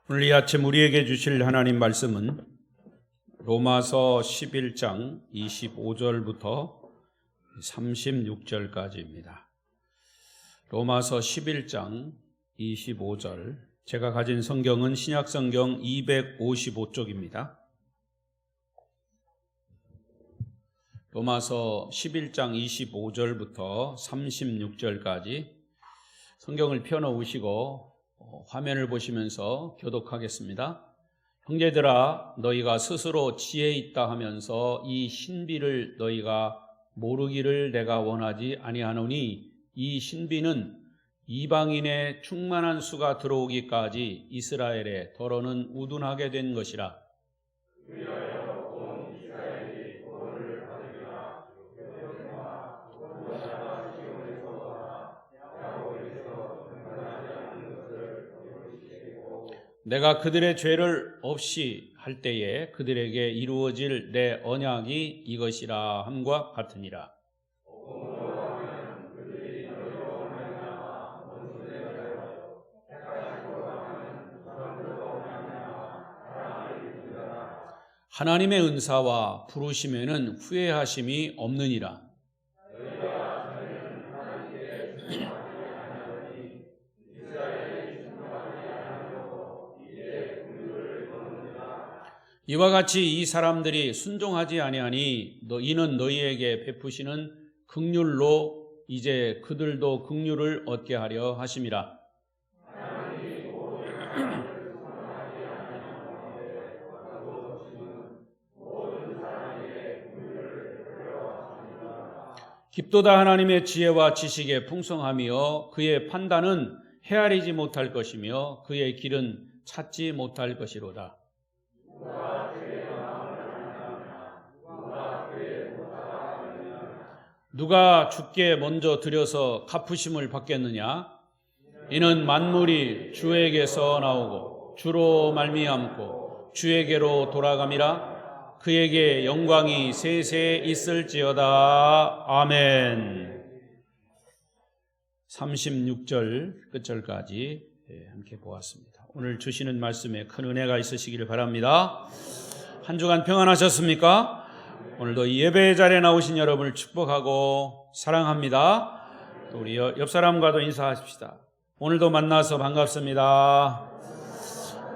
오늘 이 아침 우리에게 주실 하나님 말씀은 로마서 11장 25절부터 36절까지입니다. 로마서 11장 25절, 제가 가진 성경은 신약성경 255쪽입니다. 로마서 11장 25절부터 36절까지 성경을 펴놓으시고 화면을 보시면서 교독하겠습니다. 형제들아, 너희가 스스로 지혜 있다 하면서 이 신비를 너희가 모르기를 내가 원하지 아니하노니, 이 신비는 이방인의 충만한 수가 들어오기까지 이스라엘에 더러는 우둔하게 된 것이라. 내가 그들의 죄를 없이 할 때에 그들에게 이루어질 내 언약이 이것이라 함과 같으니라. 하나님의 은사와 부르심에는 후회하심이 없느니라. 이와 같이 이 사람들이 순종하지 아니하니 이는 너희에게 베푸시는 긍휼로 이제 그들도 긍휼을 얻게 하려 하심이라. 깊도다 하나님의 지혜와 지식에 풍성하며 그의 판단은 헤아리지 못할 것이며 그의 길은 찾지 못할 것이로다. 누가 주께 먼저 드려서 갚으심을 받겠느냐? 이는 만물이 주에게서 나오고 주로 말미암고 주에게로 돌아감이라. 그에게 영광이 세세 있을지어다. 아멘. 36절 끝절까지 함께 보았습니다. 오늘 주시는 말씀에 큰 은혜가 있으시기를 바랍니다. 한 주간 평안하셨습니까? 오늘도 예배 자리에 나오신 여러분을 축복하고 사랑합니다. 또 우리 옆 사람과도 인사하십시다. 오늘도 만나서 반갑습니다.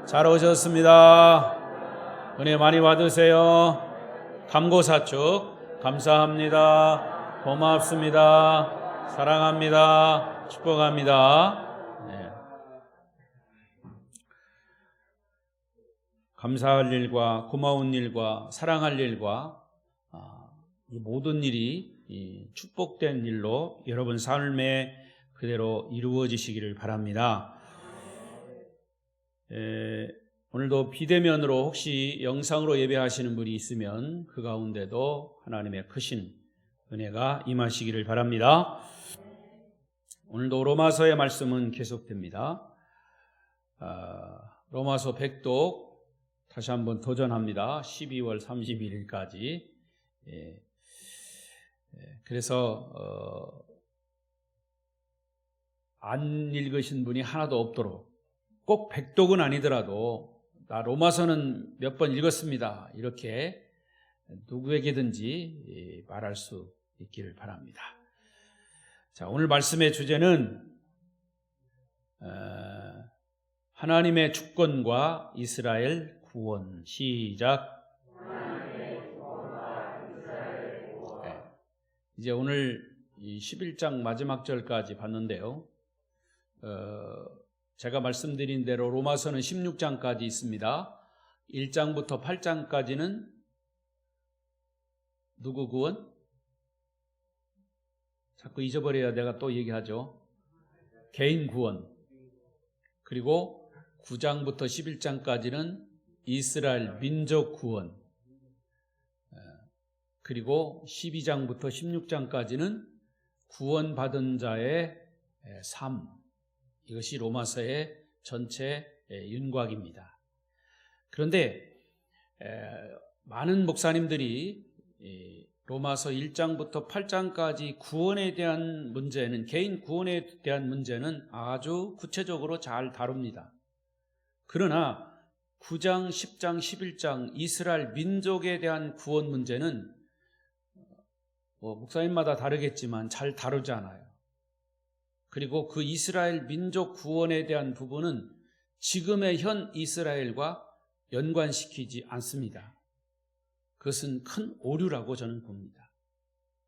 잘 오셨습니다. 은혜 많이 받으세요. 감고사축 감사합니다. 고맙습니다. 사랑합니다. 축복합니다. 네. 감사할 일과 고마운 일과 사랑할 일과 이 모든 일이 축복된 일로 여러분 삶에 그대로 이루어지시기를 바랍니다. 오늘도 비대면으로 혹시 영상으로 예배하시는 분이 있으면 그 가운데도 하나님의 크신 은혜가 임하시기를 바랍니다. 오늘도 로마서의 말씀은 계속됩니다. 로마서 100독 다시 한번 도전합니다. 12월 31일까지. 그래서 안 읽으신 분이 하나도 없도록, 꼭 100독은 아니더라도 나 로마서는 몇 번 읽었습니다, 이렇게 누구에게든지 말할 수 있기를 바랍니다. 자, 오늘 말씀의 주제는 하나님의 주권과 이스라엘 구원. 시작. 이제 오늘 11장 마지막 절까지 봤는데요. 제가 말씀드린 대로 로마서는 16장까지 있습니다. 1장부터 8장까지는 누구 구원? 자꾸 잊어버려야 내가 또 얘기하죠. 개인 구원. 그리고 9장부터 11장까지는 이스라엘 민족 구원. 그리고 12장부터 16장까지는 구원받은 자의 삶. 이것이 로마서의 전체 윤곽입니다. 그런데 많은 목사님들이 로마서 1장부터 8장까지 구원에 대한 문제는, 개인 구원에 대한 문제는 아주 구체적으로 잘 다룹니다. 그러나 9장, 10장, 11장 이스라엘 민족에 대한 구원 문제는 목사님마다 다르겠지만 잘 다루지 않아요. 그리고 그 이스라엘 민족 구원에 대한 부분은 지금의 현 이스라엘과 연관시키지 않습니다. 그것은 큰 오류라고 저는 봅니다.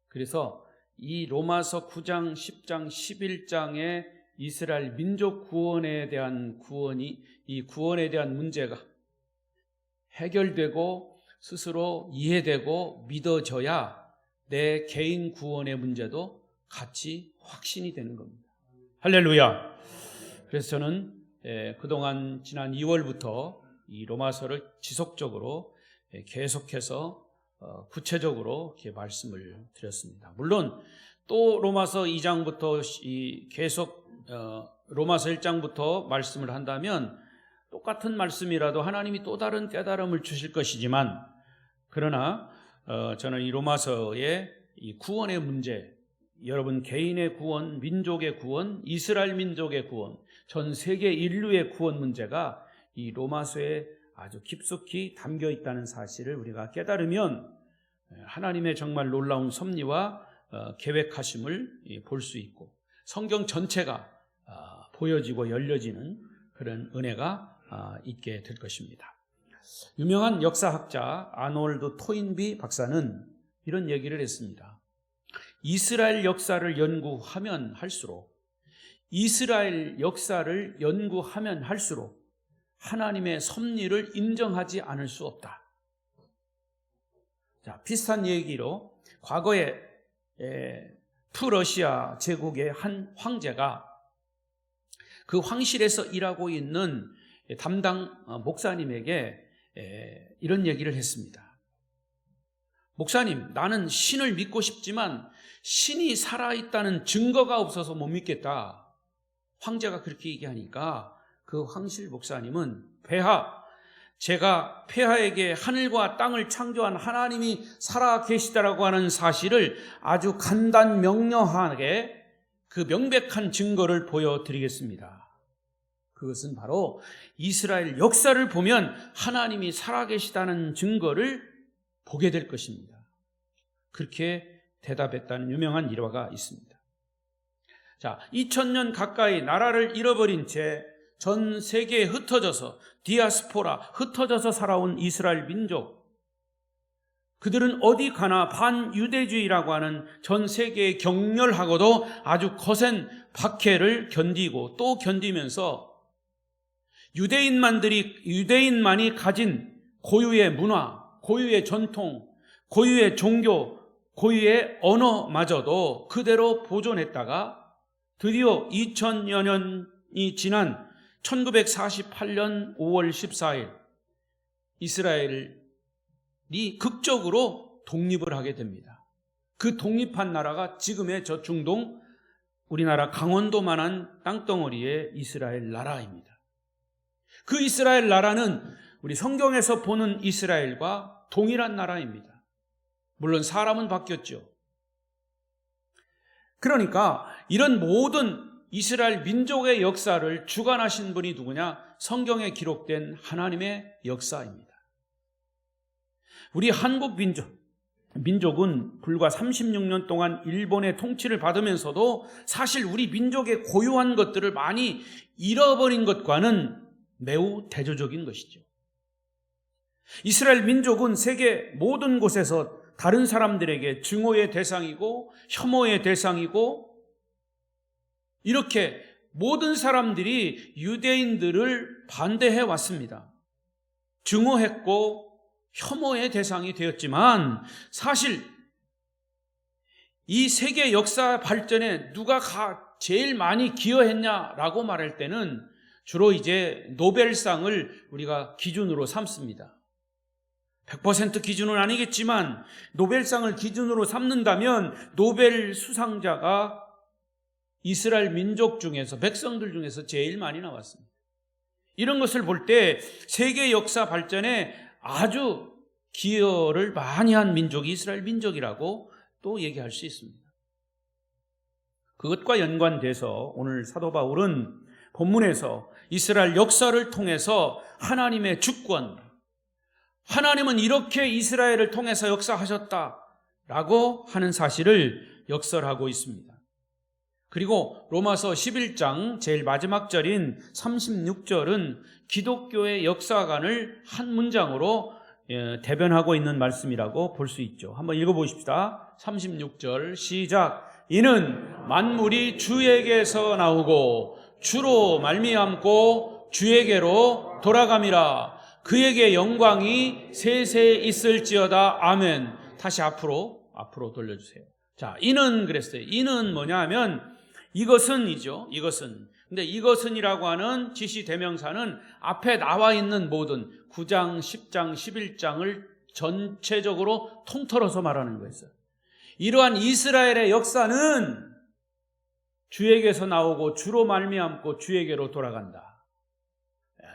그래서 이 로마서 9장, 10장, 11장의 이스라엘 민족 구원에 대한 이 구원에 대한 문제가 해결되고 스스로 이해되고 믿어져야 내 개인 구원의 문제도 같이 확신이 되는 겁니다. 할렐루야. 그래서 저는 그동안 지난 2월부터 이 로마서를 지속적으로 계속해서 구체적으로 이렇게 말씀을 드렸습니다. 물론 또 로마서 2장부터 계속 로마서 1장부터 말씀을 한다면 똑같은 말씀이라도 하나님이 또 다른 깨달음을 주실 것이지만, 그러나 저는 이 로마서의 이 구원의 문제, 여러분 개인의 구원, 민족의 구원, 이스라엘 민족의 구원, 전 세계 인류의 구원 문제가 이 로마서에 아주 깊숙이 담겨 있다는 사실을 우리가 깨달으면 하나님의 정말 놀라운 섭리와 계획하심을 볼 수 있고 성경 전체가 보여지고 열려지는 그런 은혜가 있게 될 것입니다. 유명한 역사학자 아놀드 토인비 박사는 이런 얘기를 했습니다. 이스라엘 역사를 연구하면 할수록 하나님의 섭리를 인정하지 않을 수 없다. 자, 비슷한 얘기로 과거에 프러시아 제국의 한 황제가 그 황실에서 일하고 있는 담당 목사님에게 이런 얘기를 했습니다. 목사님, 나는 신을 믿고 싶지만 신이 살아있다는 증거가 없어서 못 믿겠다. 황제가 그렇게 얘기하니까 그 황실 목사님은 제가 폐하에게 하늘과 땅을 창조한 하나님이 살아 계시다라고 하는 사실을 아주 간단명료하게 그 명백한 증거를 보여드리겠습니다. 그것은 바로 이스라엘 역사를 보면 하나님이 살아계시다는 증거를 보게 될 것입니다. 그렇게 대답했다는 유명한 일화가 있습니다. 자, 2000년 가까이 나라를 잃어버린 채 전 세계에 흩어져서 흩어져서 살아온 이스라엘 민족, 그들은 어디 가나 반유대주의라고 하는 전 세계의 격렬하고도 아주 거센 박해를 견디고 또 견디면서 유대인만이 가진 고유의 문화, 고유의 전통, 고유의 종교, 고유의 언어마저도 그대로 보존했다가 드디어 2000여 년이 지난 1948년 5월 14일 이스라엘이 극적으로 독립을 하게 됩니다. 그 독립한 나라가 지금의 저 중동 우리나라 강원도만한 땅덩어리의 이스라엘 나라입니다. 그 이스라엘 나라는 우리 성경에서 보는 이스라엘과 동일한 나라입니다. 물론 사람은 바뀌었죠. 그러니까 이런 모든 이스라엘 민족의 역사를 주관하신 분이 누구냐? 성경에 기록된 하나님의 역사입니다. 우리 한국 민족은 불과 36년 동안 일본의 통치를 받으면서도 사실 우리 민족의 고유한 것들을 많이 잃어버린 것과는 매우 대조적인 것이죠. 이스라엘 민족은 세계 모든 곳에서 다른 사람들에게 증오의 대상이고 혐오의 대상이고, 이렇게 모든 사람들이 유대인들을 반대해 왔습니다. 증오했고 혐오의 대상이 되었지만, 사실 이 세계 역사 발전에 누가 제일 많이 기여했냐라고 말할 때는 주로 이제 노벨상을 우리가 기준으로 삼습니다. 100% 기준은 아니겠지만 노벨상을 기준으로 삼는다면 노벨 수상자가 이스라엘 민족 중에서, 백성들 중에서 제일 많이 나왔습니다. 이런 것을 볼 때 세계 역사 발전에 아주 기여를 많이 한 민족이 이스라엘 민족이라고 또 얘기할 수 있습니다. 그것과 연관돼서 오늘 사도 바울은 본문에서 이스라엘 역사를 통해서 하나님의 주권, 하나님은 이렇게 이스라엘을 통해서 역사하셨다라고 하는 사실을 역설하고 있습니다. 그리고 로마서 11장 제일 마지막 절인 36절은 기독교의 역사관을 한 문장으로 대변하고 있는 말씀이라고 볼 수 있죠. 한번 읽어보십시다. 36절 시작. 이는 만물이 주에게서 나오고 주로 말미암고 주에게로 돌아감이라. 그에게 영광이 세세 있을지어다. 아멘. 다시 앞으로 돌려주세요. 자, 이는 그랬어요. 이는 뭐냐 하면 이것은이죠. 이것은. 근데 이것은이라고 하는 지시대명사는 앞에 나와 있는 모든 9장, 10장, 11장을 전체적으로 통틀어서 말하는 거였어요. 이러한 이스라엘의 역사는 주에게서 나오고 주로 말미암고 주에게로 돌아간다.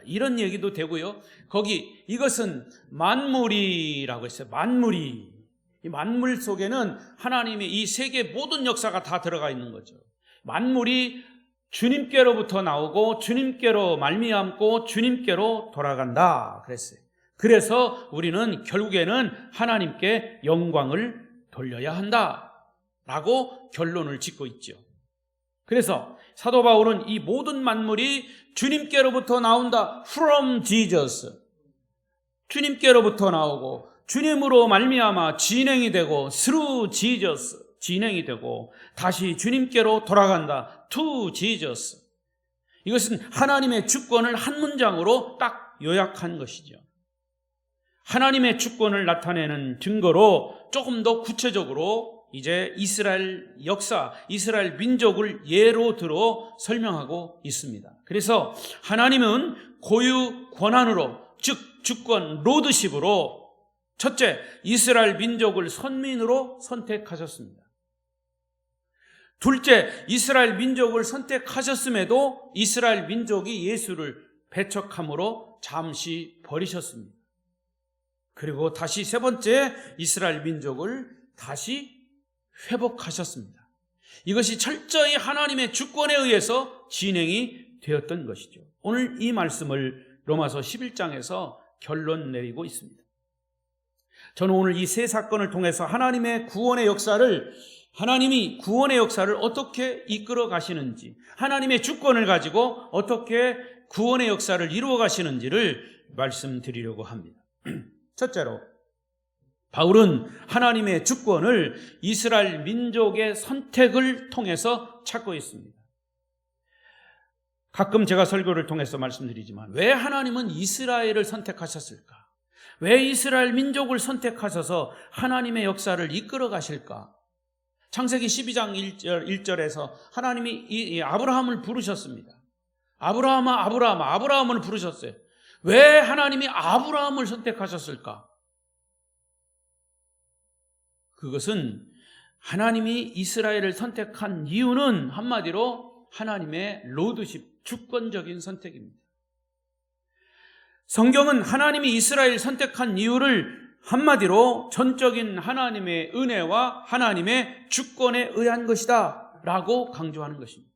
이런 얘기도 되고요. 거기 이것은 만물이라고 했어요. 만물이. 이 만물 속에는 하나님의 이 세계 모든 역사가 다 들어가 있는 거죠. 만물이 주님께로부터 나오고 주님께로 말미암고 주님께로 돌아간다 그랬어요. 그래서 우리는 결국에는 하나님께 영광을 돌려야 한다라고 결론을 짓고 있죠. 그래서 사도 바울은 이 모든 만물이 주님께로부터 나온다. From Jesus. 주님께로부터 나오고 주님으로 말미암아 진행이 되고 through Jesus 진행이 되고 다시 주님께로 돌아간다. To Jesus. 이것은 하나님의 주권을 한 문장으로 딱 요약한 것이죠. 하나님의 주권을 나타내는 증거로 조금 더 구체적으로 이제 이스라엘 역사, 이스라엘 민족을 예로 들어 설명하고 있습니다. 그래서 하나님은 고유 권한으로, 즉 주권 로드십으로 첫째, 이스라엘 민족을 선민으로 선택하셨습니다. 둘째, 이스라엘 민족을 선택하셨음에도 이스라엘 민족이 예수를 배척함으로 잠시 버리셨습니다. 그리고 다시 세 번째, 이스라엘 민족을 다시 회복하셨습니다. 이것이 철저히 하나님의 주권에 의해서 진행이 되었던 것이죠. 오늘 이 말씀을 로마서 11장에서 결론 내리고 있습니다. 저는 오늘 이 세 사건을 통해서 하나님의 구원의 역사를, 하나님이 구원의 역사를 어떻게 이끌어 가시는지, 하나님의 주권을 가지고 어떻게 구원의 역사를 이루어 가시는지를 말씀드리려고 합니다. 첫째로, 바울은 하나님의 주권을 이스라엘 민족의 선택을 통해서 찾고 있습니다. 가끔 제가 설교를 통해서 말씀드리지만 왜 하나님은 이스라엘을 선택하셨을까? 왜 이스라엘 민족을 선택하셔서 하나님의 역사를 이끌어 가실까? 창세기 12장 1절에서 하나님이 이 아브라함을 부르셨습니다. 아브라함을 부르셨어요. 왜 하나님이 아브라함을 선택하셨을까? 그것은 하나님이 이스라엘을 선택한 이유는 한마디로 하나님의 로드십, 주권적인 선택입니다. 성경은 하나님이 이스라엘을 선택한 이유를 한마디로 전적인 하나님의 은혜와 하나님의 주권에 의한 것이다 라고 강조하는 것입니다.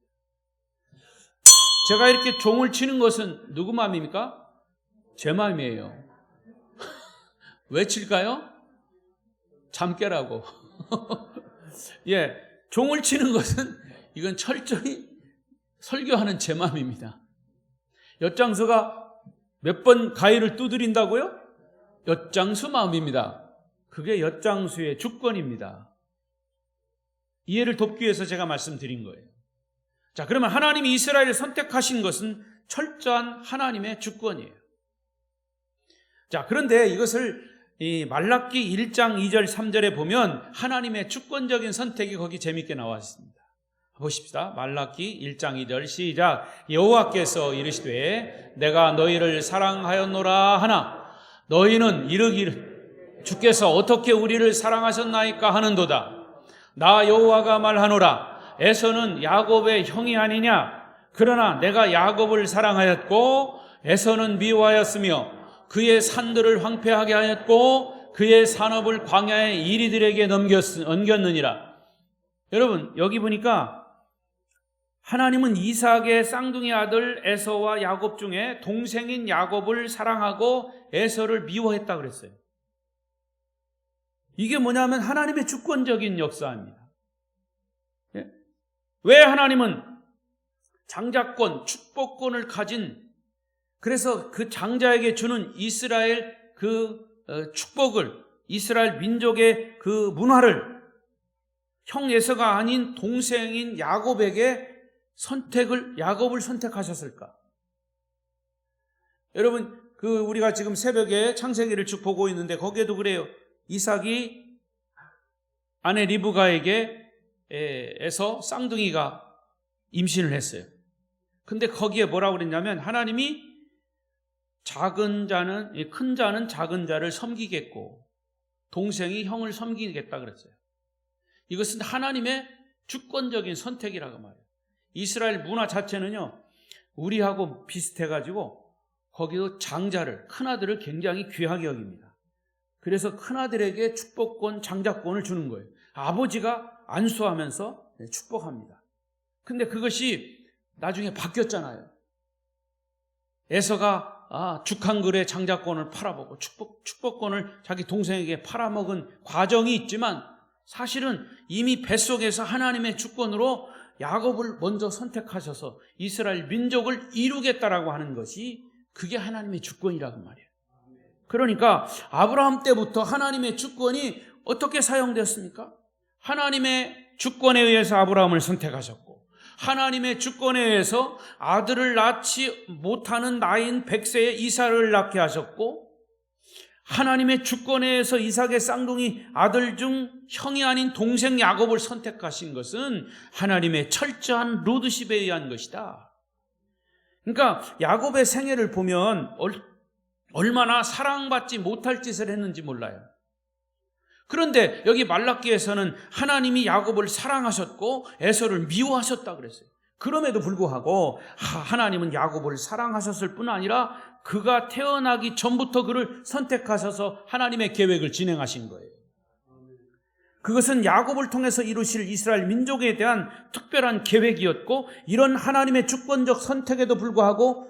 제가 이렇게 종을 치는 것은 누구 마음입니까? 제 마음이에요. 왜 칠까요? 잠 깨라고. 예, 종을 치는 것은 이건 철저히 설교하는 제 마음입니다. 엿장수가 몇 번 가위를 두드린다고요? 엿장수 마음입니다. 그게 엿장수의 주권입니다. 이해를 돕기 위해서 제가 말씀드린 거예요. 자, 그러면 하나님이 이스라엘을 선택하신 것은 철저한 하나님의 주권이에요. 자, 그런데 이것을 이 말라기 1장 2절 3절에 보면 하나님의 주권적인 선택이 거기 재밌게 나와 있습니다. 보십시다. 말라기 1장 2절 시작. 여호와께서 이르시되 내가 너희를 사랑하였노라 하나 너희는 이르기를 주께서 어떻게 우리를 사랑하셨나이까 하는도다. 나 여호와가 말하노라 에서는 야곱의 형이 아니냐. 그러나 내가 야곱을 사랑하였고 에서는 미워하였으며 그의 산들을 황폐하게 하였고 그의 산업을 광야의 이리들에게 넘겼느니라. 여러분, 여기 보니까 하나님은 이삭의 쌍둥이 아들 에서와 야곱 중에 동생인 야곱을 사랑하고 에서를 미워했다 그랬어요. 이게 뭐냐면 하나님의 주권적인 역사입니다. 왜 하나님은 장자권, 축복권을 가진, 그래서 그 장자에게 주는 이스라엘 그 축복을, 이스라엘 민족의 그 문화를 형 에서가 아닌 동생인 야곱에게 야곱을 선택하셨을까? 여러분, 우리가 지금 새벽에 창세기를 쭉 보고 있는데 거기에도 그래요. 이삭이 아내 리브가에게 에서 쌍둥이가 임신을 했어요. 근데 거기에 뭐라고 그랬냐면 하나님이 큰 자는 작은 자를 섬기겠고 동생이 형을 섬기겠다 그랬어요. 이것은 하나님의 주권적인 선택이라고 말해요. 이스라엘 문화 자체는요, 우리하고 비슷해가지고 거기도 장자를, 큰아들을 굉장히 귀하게 여깁니다. 그래서 큰아들에게 축복권, 장자권을 주는 거예요. 아버지가 안수하면서 축복합니다. 근데 그것이 나중에 바뀌었잖아요. 에서가 죽한글의 장자권을 팔아먹고 축복권을 자기 동생에게 팔아먹은 과정이 있지만 사실은 이미 뱃속에서 하나님의 주권으로 야곱을 먼저 선택하셔서 이스라엘 민족을 이루겠다라고 하는 것이 그게 하나님의 주권이라고 말이에요. 그러니까 아브라함 때부터 하나님의 주권이 어떻게 사용되었습니까? 하나님의 주권에 의해서 아브라함을 선택하셨고 하나님의 주권에 의해서 아들을 낳지 못하는 나이인 100세에 이삭을 낳게 하셨고 하나님의 주권에 의해서 이삭의 쌍둥이 아들 중 형이 아닌 동생 야곱을 선택하신 것은 하나님의 철저한 루드십에 의한 것이다. 그러니까 야곱의 생애를 보면 얼마나 사랑받지 못할 짓을 했는지 몰라요. 그런데 여기 말라기에서는 하나님이 야곱을 사랑하셨고 에서를 미워하셨다 그랬어요. 그럼에도 불구하고 하나님은 야곱을 사랑하셨을 뿐 아니라 그가 태어나기 전부터 그를 선택하셔서 하나님의 계획을 진행하신 거예요. 그것은 야곱을 통해서 이루실 이스라엘 민족에 대한 특별한 계획이었고 이런 하나님의 주권적 선택에도 불구하고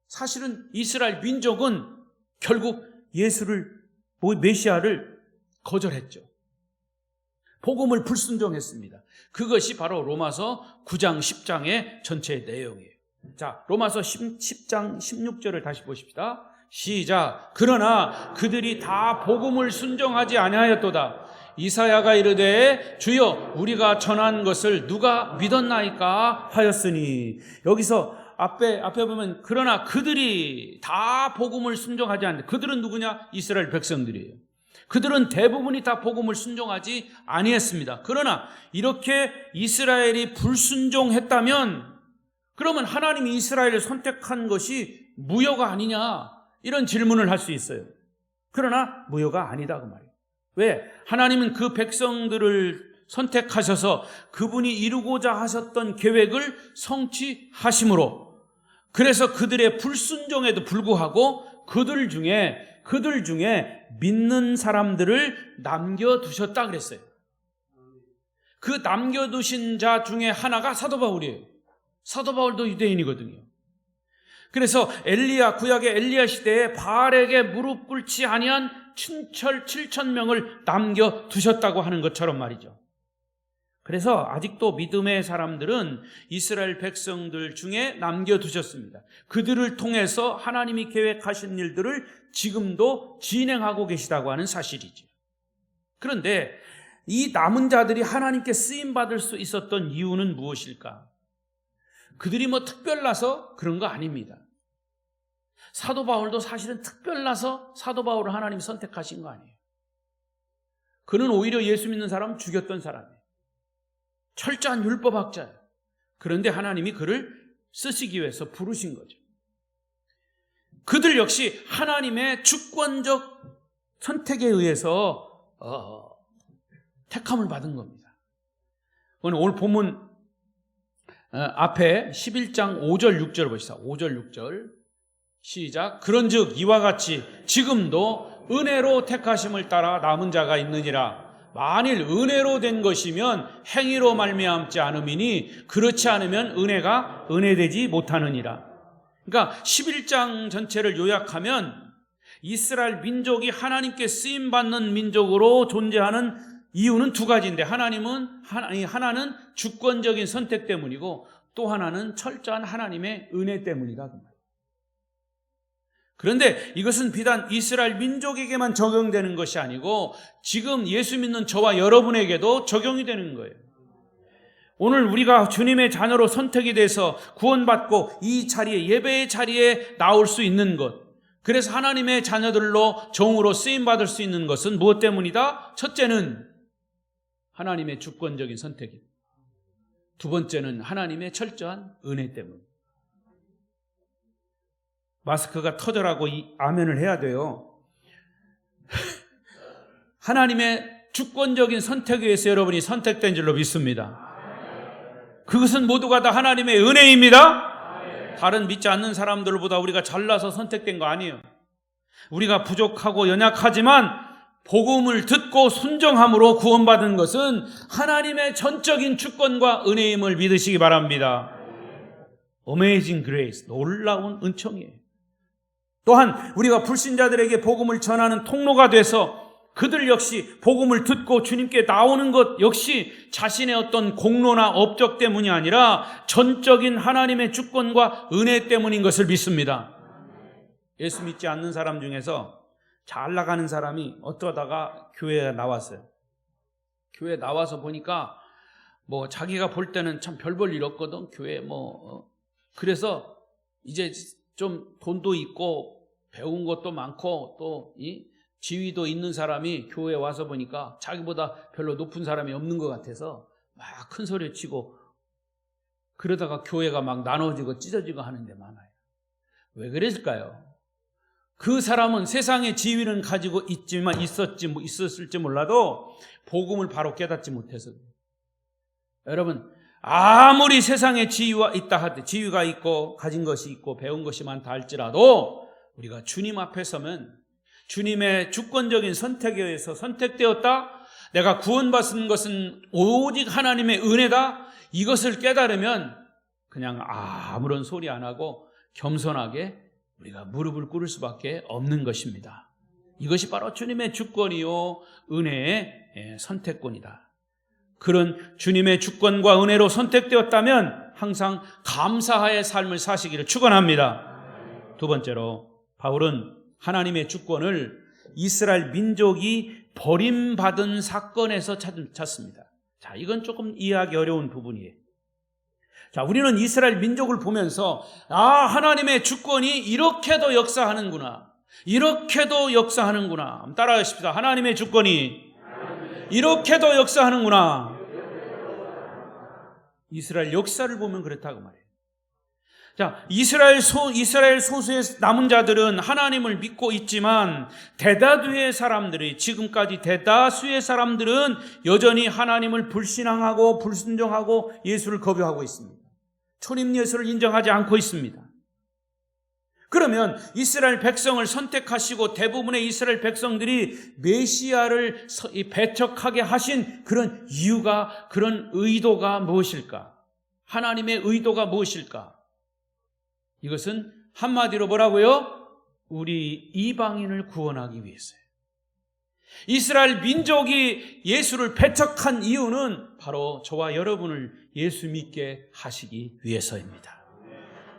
사실은 이스라엘 민족은 결국 메시아를 거절했죠. 복음을 불순종했습니다. 그것이 바로 로마서 9장 10장의 전체 내용이에요. 자, 로마서 10장 16절을 다시 보십시다. 시작. 그러나 그들이 다 복음을 순종하지 아니하였도다. 이사야가 이르되 주여 우리가 전한 것을 누가 믿었나이까 하였으니, 여기서 앞에 보면 그러나 그들이 다 복음을 순종하지 않는데, 그들은 누구냐? 이스라엘 백성들이에요. 그들은 대부분이 다 복음을 순종하지 아니했습니다. 그러나 이렇게 이스라엘이 불순종했다면 그러면 하나님이 이스라엘을 선택한 것이 무효가 아니냐, 이런 질문을 할 수 있어요. 그러나 무효가 아니다 그 말이에요. 왜? 하나님은 그 백성들을 선택하셔서 그분이 이루고자 하셨던 계획을 성취하심으로, 그래서 그들의 불순종에도 불구하고 그들 중에 믿는 사람들을 남겨두셨다 그랬어요. 그 남겨두신 자 중에 하나가 사도 바울이에요. 사도 바울도 유대인이거든요. 그래서 구약의 엘리야 시대에 바알에게 무릎 꿇지 아니한 친철 7,000명을 남겨두셨다고 하는 것처럼 말이죠. 그래서 아직도 믿음의 사람들은 이스라엘 백성들 중에 남겨두셨습니다. 그들을 통해서 하나님이 계획하신 일들을 지금도 진행하고 계시다고 하는 사실이죠. 그런데 이 남은 자들이 하나님께 쓰임받을 수 있었던 이유는 무엇일까? 그들이 특별나서 그런 거 아닙니다. 사도 바울도 사실은 특별나서 사도 바울을 하나님이 선택하신 거 아니에요. 그는 오히려 예수 믿는 사람 죽였던 사람이에요. 철저한 율법학자예요. 그런데 하나님이 그를 쓰시기 위해서 부르신 거죠. 그들 역시 하나님의 주권적 선택에 의해서 택함을 받은 겁니다. 오늘 본문 앞에 11장 5절 6절 보시다. 5절 6절 시작. 그런즉 이와 같이 지금도 은혜로 택하심을 따라 남은 자가 있느니라. 만일 은혜로 된 것이면 행위로 말미암지 않음이니 그렇지 않으면 은혜가 은혜되지 못하느니라. 그러니까 11장 전체를 요약하면 이스라엘 민족이 하나님께 쓰임받는 민족으로 존재하는 이유는 두 가지인데, 하나는 주권적인 선택 때문이고 또 하나는 철저한 하나님의 은혜 때문이다. 그런데 이것은 비단 이스라엘 민족에게만 적용되는 것이 아니고 지금 예수 믿는 저와 여러분에게도 적용이 되는 거예요. 오늘 우리가 주님의 자녀로 선택이 돼서 구원받고 이 자리에, 예배의 자리에 나올 수 있는 것, 그래서 하나님의 자녀들로 종으로 쓰임받을 수 있는 것은 무엇 때문이다? 첫째는 하나님의 주권적인 선택입니다. 두 번째는 하나님의 철저한 은혜 때문. 마스크가 터져라고 이 아멘을 해야 돼요. 하나님의 주권적인 선택에 의해서 여러분이 선택된 줄로 믿습니다. 그것은 모두가 다 하나님의 은혜입니다. 다른 믿지 않는 사람들보다 우리가 잘나서 선택된 거 아니에요. 우리가 부족하고 연약하지만 복음을 듣고 순종함으로 구원받은 것은 하나님의 전적인 주권과 은혜임을 믿으시기 바랍니다. Amazing grace, 놀라운 은총이에요. 또한 우리가 불신자들에게 복음을 전하는 통로가 돼서 그들 역시 복음을 듣고 주님께 나오는 것 역시 자신의 어떤 공로나 업적 때문이 아니라 전적인 하나님의 주권과 은혜 때문인 것을 믿습니다. 예수 믿지 않는 사람 중에서 잘 나가는 사람이 어쩌다가 교회에 나왔어요. 교회에 나와서 보니까 뭐 자기가 볼 때는 참 별 볼 일 없거든. 교회 그래서 이제 좀 돈도 있고 배운 것도 많고 또 지위도 있는 사람이 교회에 와서 보니까 자기보다 별로 높은 사람이 없는 것 같아서 막 큰 소리 치고 그러다가 교회가 막 나눠지고 찢어지고 하는 데 많아요. 왜 그랬을까요? 그 사람은 세상의 지위는 가지고 있었을지 몰라도 복음을 바로 깨닫지 못해서. 여러분, 아무리 세상에 지위가 있고 가진 것이 있고 배운 것이 많다 할지라도 우리가 주님 앞에 서면 주님의 주권적인 선택에 의해서 선택되었다, 내가 구원받은 것은 오직 하나님의 은혜다, 이것을 깨달으면 그냥 아무런 소리 안 하고 겸손하게 우리가 무릎을 꿇을 수밖에 없는 것입니다. 이것이 바로 주님의 주권이요 은혜의 선택권이다. 그런 주님의 주권과 은혜로 선택되었다면 항상 감사의 삶을 사시기를 축원합니다. 두 번째로 바울은 하나님의 주권을 이스라엘 민족이 버림받은 사건에서 찾습니다. 자, 이건 조금 이해하기 어려운 부분이에요. 자, 우리는 이스라엘 민족을 보면서 하나님의 주권이 이렇게도 역사하는구나, 이렇게도 역사하는구나. 따라하십시다. 하나님의 주권이 이렇게도 역사하는구나. 이스라엘 역사를 보면 그렇다고 말해요. 자, 이스라엘 소수의 남은 자들은 하나님을 믿고 있지만 지금까지 대다수의 사람들은 여전히 하나님을 불신앙하고 불순종하고 예수를 거부하고 있습니다. 초림 예수를 인정하지 않고 있습니다. 그러면 이스라엘 백성을 선택하시고 대부분의 이스라엘 백성들이 메시아를 배척하게 하신 그런 이유가, 그런 의도가 무엇일까? 하나님의 의도가 무엇일까? 이것은 한마디로 뭐라고요? 우리 이방인을 구원하기 위해서예요. 이스라엘 민족이 예수를 배척한 이유는 바로 저와 여러분을 예수 믿게 하시기 위해서입니다.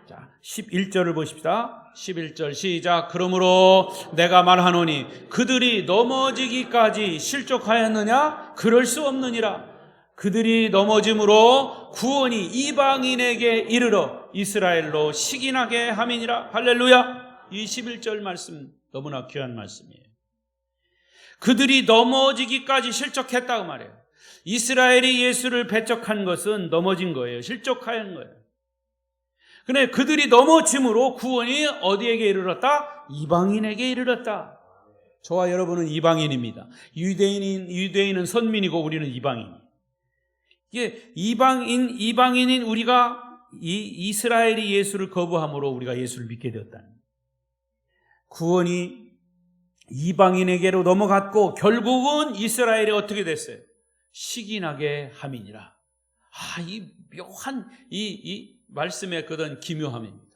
자, 11절을 보십시다. 11절 시작. 그러므로 내가 말하노니 그들이 넘어지기까지 실족하였느냐? 그럴 수 없느니라. 그들이 넘어짐으로 구원이 이방인에게 이르러 이스라엘로 식인하게 함이니라. 할렐루야. 이 11절 말씀 너무나 귀한 말씀이에요. 그들이 넘어지기까지 실족했다고 말해요. 이스라엘이 예수를 배척한 것은 넘어진 거예요. 실족한 거예요. 근데 그들이 넘어짐으로 구원이 어디에게 이르렀다? 이방인에게 이르렀다. 저와 여러분은 이방인입니다. 유대인은 선민이고 우리는 이방인. 이게 이방인인 우리가 이스라엘이 예수를 거부함으로 우리가 예수를 믿게 되었다는. 구원이 이방인에게로 넘어갔고 결국은 이스라엘이 어떻게 됐어요? 시기나게 함이니라. 이 묘한 이 말씀의 그런 기묘함입니다.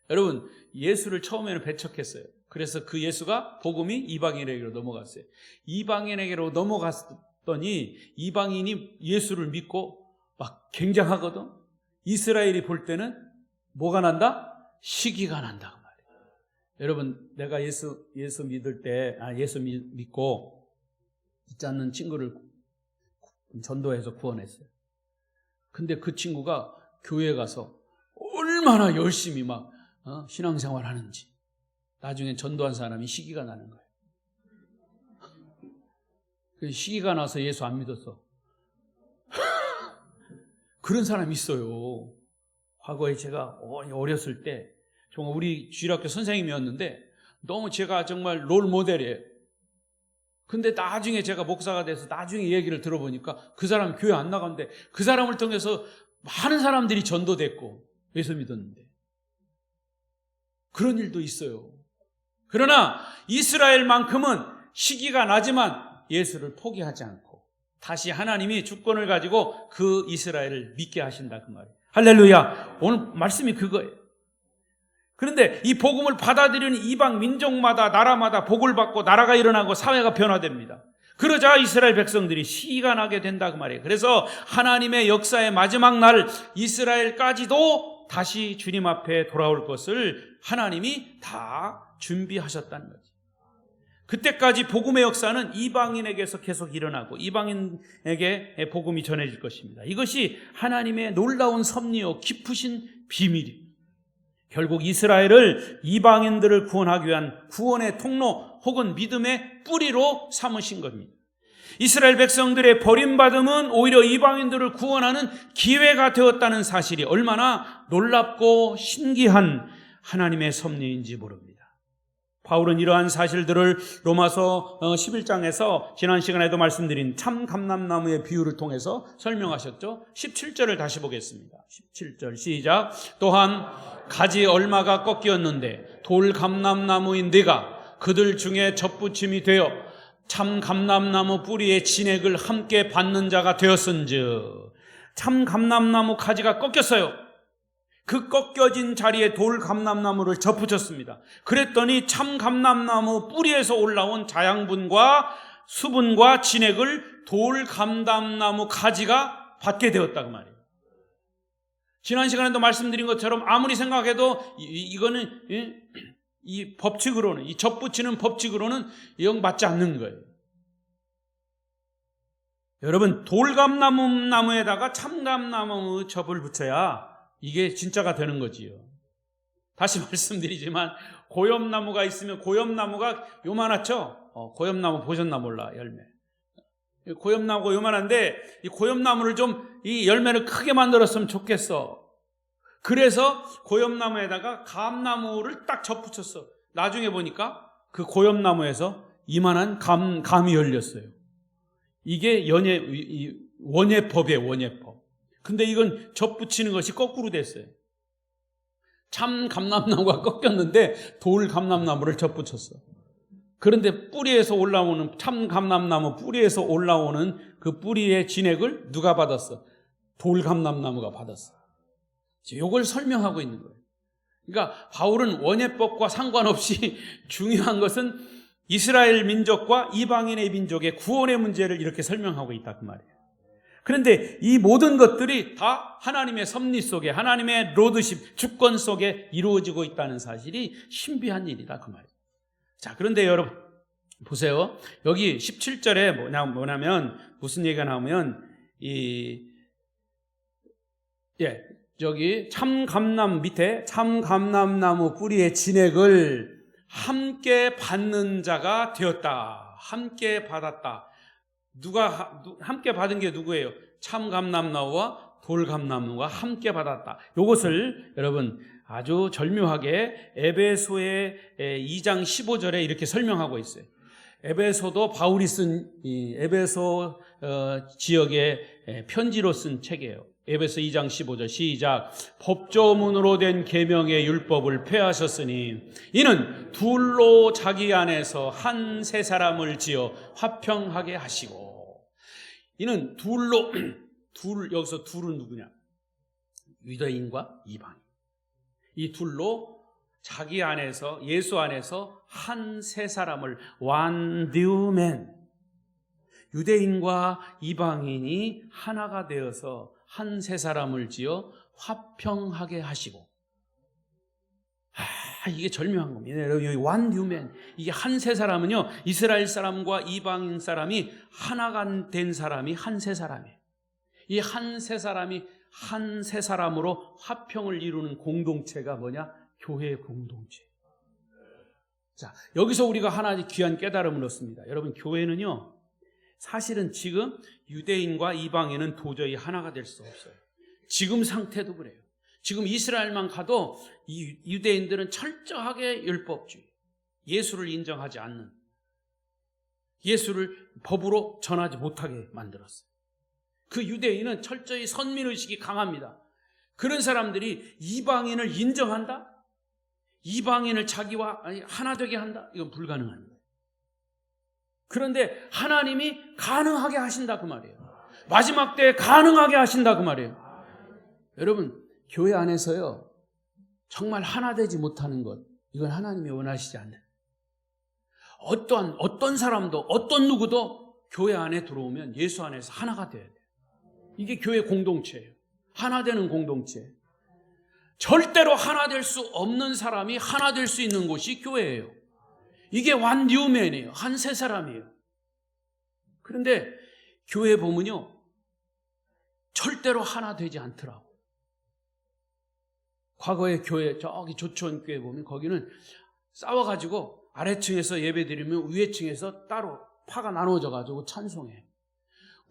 여러분, 예수를 처음에는 배척했어요. 그래서 그 예수가 복음이 이방인에게로 넘어갔어요. 이방인에게로 넘어갔더니 이방인이 예수를 믿고 막 굉장하거든. 이스라엘이 볼 때는 뭐가 난다? 시기가 난다 그 말이에요. 여러분, 내가 예수 믿을 때 예수 믿고 믿지 않는 친구를 전도해서 구원했어요. 근데 그 친구가 교회에 가서 얼마나 열심히 막 신앙생활 하는지 나중에 전도한 사람이 시기가 나는 거예요. 시기가 나서 예수 안 믿었어. 그런 사람이 있어요. 과거에 제가 어렸을 때 정말 우리 주일학교 선생님이었는데 너무 제가 정말 롤 모델이에요. 근데 나중에 제가 목사가 돼서 나중에 얘기를 들어보니까 그 사람 교회 안 나갔는데 그 사람을 통해서 많은 사람들이 전도됐고 예수 믿었는데 그런 일도 있어요. 그러나 이스라엘만큼은 시기가 나지만 예수를 포기하지 않고 다시 하나님이 주권을 가지고 그 이스라엘을 믿게 하신다 그 말이에요. 할렐루야. 오늘 말씀이 그거예요. 그런데 이 복음을 받아들이는 이방 민족마다 나라마다 복을 받고 나라가 일어나고 사회가 변화됩니다. 그러자 이스라엘 백성들이 시기가 나게 된다 그 말이에요. 그래서 하나님의 역사의 마지막 날 이스라엘까지도 다시 주님 앞에 돌아올 것을 하나님이 다 준비하셨다는 거죠. 그때까지 복음의 역사는 이방인에게서 계속 일어나고 이방인에게 복음이 전해질 것입니다. 이것이 하나님의 놀라운 섭리요 깊으신 비밀입니다. 결국 이스라엘을 이방인들을 구원하기 위한 구원의 통로 혹은 믿음의 뿌리로 삼으신 겁니다. 이스라엘 백성들의 버림받음은 오히려 이방인들을 구원하는 기회가 되었다는 사실이 얼마나 놀랍고 신기한 하나님의 섭리인지 모릅니다. 바울은 이러한 사실들을 로마서 11장에서 지난 시간에도 말씀드린 참 감람나무의 비유를 통해서 설명하셨죠. 17절을 다시 보겠습니다. 17절 시작. 또한 가지 얼마가 꺾였는데 돌 감람나무인 네가 그들 중에 접붙임이 되어 참 감람나무 뿌리의 진액을 함께 받는 자가 되었은즉. 참 감람나무 가지가 꺾였어요. 그 꺾여진 자리에 돌 감람나무를 접붙였습니다. 그랬더니 참 감람나무 뿌리에서 올라온 자양분과 수분과 진액을 돌 감람나무 가지가 받게 되었다 그 말이에요. 지난 시간에도 말씀드린 것처럼 아무리 생각해도 이거는 이 법칙으로는 이 접붙이는 법칙으로는 영 맞지 않는 거예요. 여러분, 돌감나무에다가 참감나무 접을 붙여야 이게 진짜가 되는 거지요. 다시 말씀드리지만 고엽나무가 있으면 고엽나무가 요만하죠? 고엽나무 보셨나 몰라, 열매. 고엽나무가 요만한데 이 고엽나무를 좀 이 열매를 크게 만들었으면 좋겠어. 그래서 고엽나무에다가 감나무를 딱 접붙였어. 나중에 보니까 그 고엽나무에서 이만한 감이 열렸어요. 이게 원예법이에요, 원예법. 근데 이건 접붙이는 것이 거꾸로 됐어요. 참 감람나무가 꺾였는데 돌 감람나무를 접붙였어. 그런데 뿌리에서 올라오는 참 감람나무 뿌리에서 올라오는 그 뿌리의 진액을 누가 받았어? 돌 감람나무가 받았어. 이걸 설명하고 있는 거예요. 그러니까 바울은 원예법과 상관없이 중요한 것은 이스라엘 민족과 이방인의 민족의 구원의 문제를 이렇게 설명하고 있다 그 말이에요. 그런데 이 모든 것들이 다 하나님의 섭리 속에, 하나님의 로드십, 주권 속에 이루어지고 있다는 사실이 신비한 일이다 그 말이에요. 자, 그런데 여러분 보세요. 여기 17절에 뭐냐면 무슨 얘기가 나오면 저기 참감나무 밑에 참감람나무 뿌리의 진액을 함께 받는 자가 되었다. 함께 받았다. 누가 함께 받은 게 누구예요? 참감람나무와 돌감나무가 함께 받았다. 이것을 여러분 아주 절묘하게 에베소의 2장 15절에 이렇게 설명하고 있어요. 에베소도 바울이 쓴 이 에베소 지역의 편지로 쓴 책이에요. 에베소 2장 15절 시작. 법조문으로 된 계명의 율법을 폐하셨으니 이는 둘로 자기 안에서 한 세 사람을 지어 화평하게 하시고. 이는 둘로 여기서 둘은 누구냐? 유대인과 이방인. 이 둘로 자기 안에서, 예수 안에서 한 세 사람을, one new man, 유대인과 이방인이 하나가 되어서 한 세 사람을 지어 화평하게 하시고. 이게 절묘한 겁니다. 여기 one new man, 이게 한 세 사람은요, 이스라엘 사람과 이방인 사람이 하나가 된 사람이 한 세 사람이에요. 이 한 세 사람이 한 세 사람으로 화평을 이루는 공동체가 뭐냐? 교회의 공동체. 자, 여기서 우리가 하나 귀한 깨달음을 얻습니다. 여러분, 교회는요, 사실은 지금 유대인과 이방인은 도저히 하나가 될 수 없어요. 지금 상태도 그래요. 지금 이스라엘만 가도 이 유대인들은 철저하게 율법주의, 예수를 인정하지 않는, 예수를 법으로 전하지 못하게 만들었어요. 그 유대인은 철저히 선민의식이 강합니다. 그런 사람들이 이방인을 인정한다? 이방인을 자기와 하나 되게 한다? 이건 불가능한 거예요. 그런데 하나님이 가능하게 하신다 그 말이에요. 마지막 때에 가능하게 하신다 그 말이에요. 여러분, 교회 안에서요, 정말 하나 되지 못하는 것, 이건 하나님이 원하시지 않는. 어떤 사람도, 어떤 누구도 교회 안에 들어오면 예수 안에서 하나가 돼야 돼요. 이게 교회 공동체예요. 하나 되는 공동체. 절대로 하나 될 수 없는 사람이 하나 될 수 있는 곳이 교회예요. 이게 one new man이에요. 한 세 사람이에요. 그런데 교회 보면요, 절대로 하나 되지 않더라고. 과거의 교회, 저기 조천교회 보면 거기는 싸워가지고 아래층에서 예배드리면 위에층에서 따로 파가 나눠져가지고 찬송해.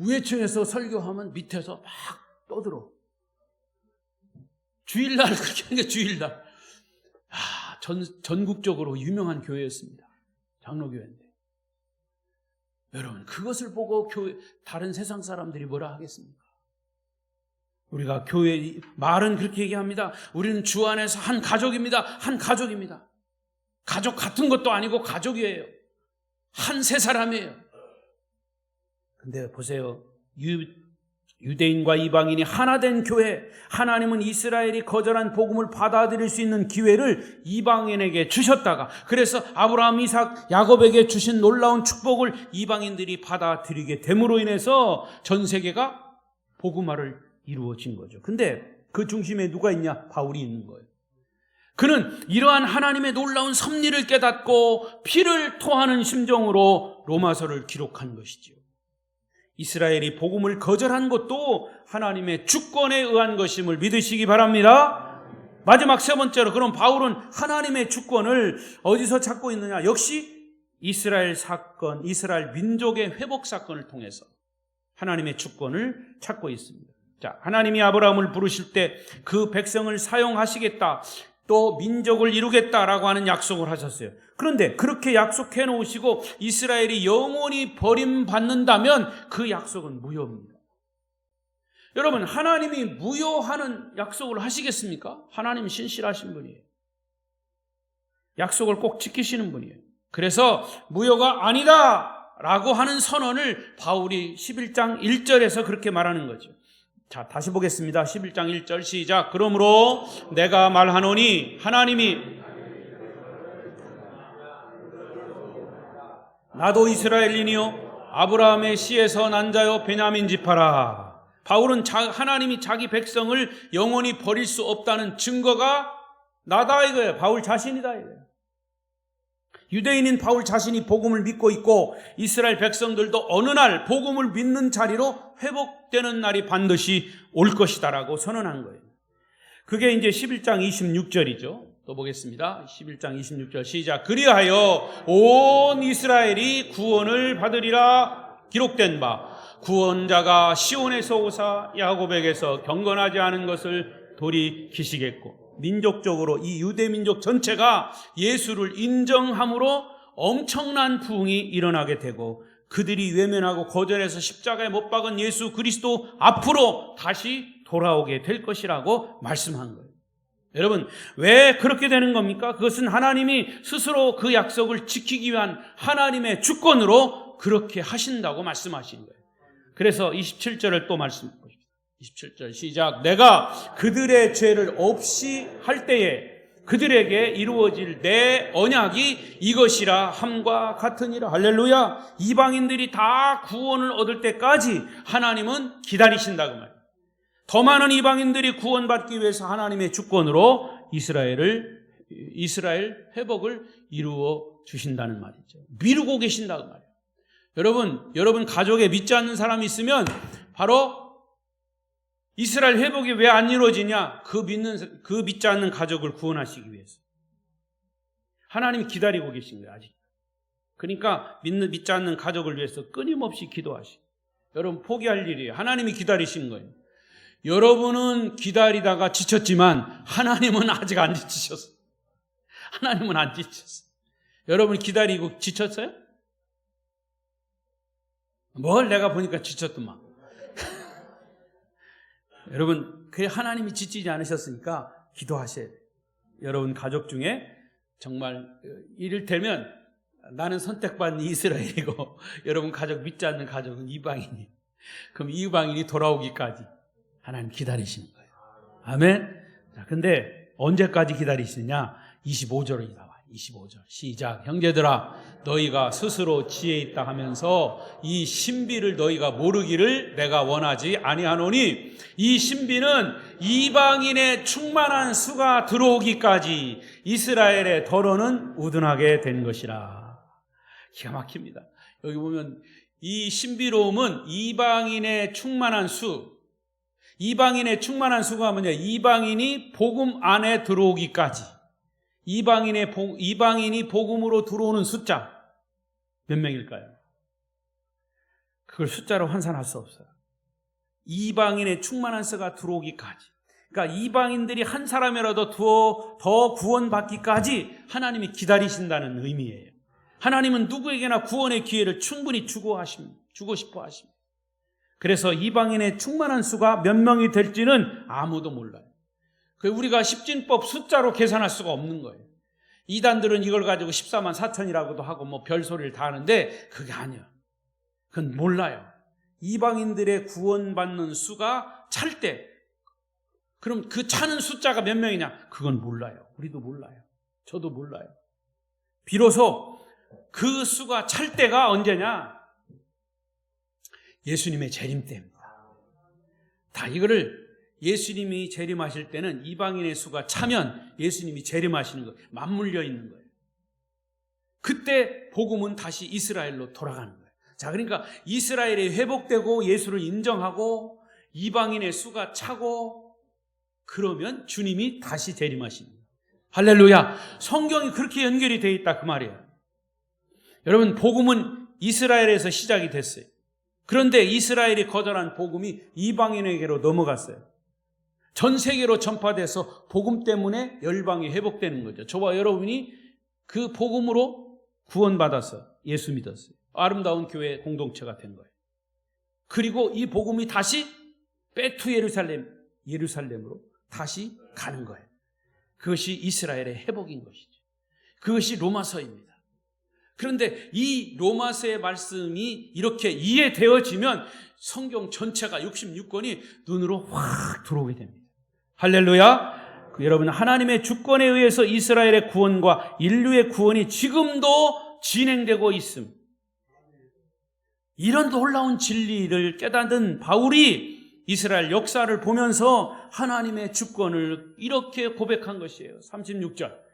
위에층에서 설교하면 밑에서 막 떠들어. 주일날 그렇게 하는 게 주일날. 전국적으로 유명한 교회였습니다. 장로교회인데. 여러분, 그것을 보고 다른 세상 사람들이 뭐라 하겠습니까? 우리가 교회, 말은 그렇게 얘기합니다. 우리는 주 안에서 한 가족입니다. 한 가족입니다. 가족 같은 것도 아니고 가족이에요. 한 세 사람이에요. 근데 보세요. 유대인과 이방인이 하나 된 교회, 하나님은 이스라엘이 거절한 복음을 받아들일 수 있는 기회를 이방인에게 주셨다가, 그래서 아브라함, 이삭, 야곱에게 주신 놀라운 축복을 이방인들이 받아들이게 됨으로 인해서 전 세계가 복음화를 이루어진 거죠. 근데 그 중심에 누가 있냐? 바울이 있는 거예요. 그는 이러한 하나님의 놀라운 섭리를 깨닫고 피를 토하는 심정으로 로마서를 기록한 것이지요. 이스라엘이 복음을 거절한 것도 하나님의 주권에 의한 것임을 믿으시기 바랍니다. 마지막 세 번째로, 그럼 바울은 하나님의 주권을 어디서 찾고 있느냐? 역시 이스라엘 사건, 이스라엘 민족의 회복 사건을 통해서 하나님의 주권을 찾고 있습니다. 자, 하나님이 아브라함을 부르실 때 그 백성을 사용하시겠다, 또 민족을 이루겠다라고 하는 약속을 하셨어요. 그런데 그렇게 약속해 놓으시고 이스라엘이 영원히 버림받는다면 그 약속은 무효입니다. 여러분, 하나님이 무효하는 약속을 하시겠습니까? 하나님은 신실하신 분이에요. 약속을 꼭 지키시는 분이에요. 그래서 무효가 아니다 라고 하는 선언을 바울이 11장 1절에서 그렇게 말하는 거죠. 자, 다시 보겠습니다. 11장 1절 시작. 그러므로 내가 말하노니 하나님이 나도 이스라엘인이요 아브라함의 씨에서 난 자요 베냐민 지파라. 바울은 하나님이 자기 백성을 영원히 버릴 수 없다는 증거가 나다 이거예요. 바울 자신이다 이거예요. 유대인인 바울 자신이 복음을 믿고 있고 이스라엘 백성들도 어느 날 복음을 믿는 자리로 회복되는 날이 반드시 올 것이다라고 선언한 거예요. 그게 이제 11장 26절이죠. 또 보겠습니다. 11장 26절 시작. 그리하여 온 이스라엘이 구원을 받으리라 기록된 바 구원자가 시온에서 오사 야곱에게서 경건하지 않은 것을 돌이키시겠고. 민족적으로 이 유대 민족 전체가 예수를 인정함으로 엄청난 부흥이 일어나게 되고 그들이 외면하고 거절해서 십자가에 못 박은 예수 그리스도 앞으로 다시 돌아오게 될 것이라고 말씀한 거예요. 여러분, 왜 그렇게 되는 겁니까? 그것은 하나님이 스스로 그 약속을 지키기 위한 하나님의 주권으로 그렇게 하신다고 말씀하신 거예요. 그래서 27절을 또 말씀해 보십시오. 27절 시작. 내가 그들의 죄를 없이 할 때에 그들에게 이루어질 내 언약이 이것이라 함과 같으니라. 할렐루야. 이방인들이 다 구원을 얻을 때까지 하나님은 기다리신다고 말이에요. 더 많은 이방인들이 구원받기 위해서 하나님의 주권으로 이스라엘 회복을 이루어 주신다는 말이죠. 미루고 계신다고 말이에요. 여러분 가족에 믿지 않는 사람이 있으면 바로 이스라엘 회복이 왜 안 이루어지냐? 그 믿지 않는 가족을 구원하시기 위해서. 하나님이 기다리고 계신 거예요, 아직. 그러니까 믿지 않는 가족을 위해서 끊임없이 기도하시고. 여러분, 포기할 일이에요. 하나님이 기다리신 거예요. 여러분은 기다리다가 지쳤지만 하나님은 아직 안 지치셨어요. 하나님은 안 지쳤어요. 여러분 기다리고 지쳤어요? 뭘 내가 보니까 지쳤더만. 여러분, 그 하나님이 지치지 않으셨으니까 기도하셔야 돼요. 여러분 가족 중에 정말 이를테면 나는 선택받은 이스라엘이고 여러분 가족 믿지 않는 가족은 이방인이에요. 그럼 이방인이 돌아오기까지 하나님 기다리시는 거예요. 아멘. 자, 근데 언제까지 기다리시느냐? 25절이 나와요. 25절 시작. 형제들아, 너희가 스스로 지혜 있다 하면서 이 신비를 너희가 모르기를 내가 원하지 아니하노니 이 신비는 이방인의 충만한 수가 들어오기까지 이스라엘의 더러는 우둔하게 된 것이라. 기가 막힙니다. 여기 보면 이 신비로움은 이방인의 충만한 수가 뭐냐? 이방인이 복음 안에 들어오기까지. 이방인이 복음으로 들어오는 숫자 몇 명일까요? 그걸 숫자로 환산할 수 없어요. 이방인의 충만한 수가 들어오기까지. 그러니까 이방인들이 한 사람이라도 더 구원받기까지 하나님이 기다리신다는 의미예요. 하나님은 누구에게나 구원의 기회를 충분히 주고 싶어 하십니다. 그래서 이방인의 충만한 수가 몇 명이 될지는 아무도 몰라요. 우리가 십진법 숫자로 계산할 수가 없는 거예요. 이단들은 이걸 가지고 14만 4천이라고도 하고 뭐 별소리를 다 하는데 그게 아니야. 그건 몰라요. 이방인들의 구원받는 수가 찰 때, 그럼 그 차는 숫자가 몇 명이냐? 그건 몰라요. 우리도 몰라요. 저도 몰라요. 비로소 그 수가 찰 때가 언제냐? 예수님의 재림 때입니다. 다 이거를 예수님이 재림하실 때는 이방인의 수가 차면 예수님이 재림하시는 거예요. 맞물려 있는 거예요. 그때 복음은 다시 이스라엘로 돌아가는 거예요. 자, 그러니까 이스라엘이 회복되고 예수를 인정하고 이방인의 수가 차고 그러면 주님이 다시 재림하십니다. 할렐루야. 성경이 그렇게 연결이 되어 있다 그 말이에요. 여러분, 복음은 이스라엘에서 시작이 됐어요. 그런데 이스라엘이 거절한 복음이 이방인에게로 넘어갔어요. 전 세계로 전파돼서 복음 때문에 열방이 회복되는 거죠. 저와 여러분이 그 복음으로 구원받아서 예수 믿었어요. 아름다운 교회 공동체가 된 거예요. 그리고 이 복음이 다시 back to 예루살렘으로 다시 가는 거예요. 그것이 이스라엘의 회복인 것이죠. 그것이 로마서입니다. 그런데 이 로마서의 말씀이 이렇게 이해되어지면 성경 전체가 66권이 눈으로 확 들어오게 됩니다. 할렐루야. 여러분, 하나님의 주권에 의해서 이스라엘의 구원과 인류의 구원이 지금도 진행되고 있습니다. 이런 놀라운 진리를 깨닫는 바울이 이스라엘 역사를 보면서 하나님의 주권을 이렇게 고백한 것이에요. 36절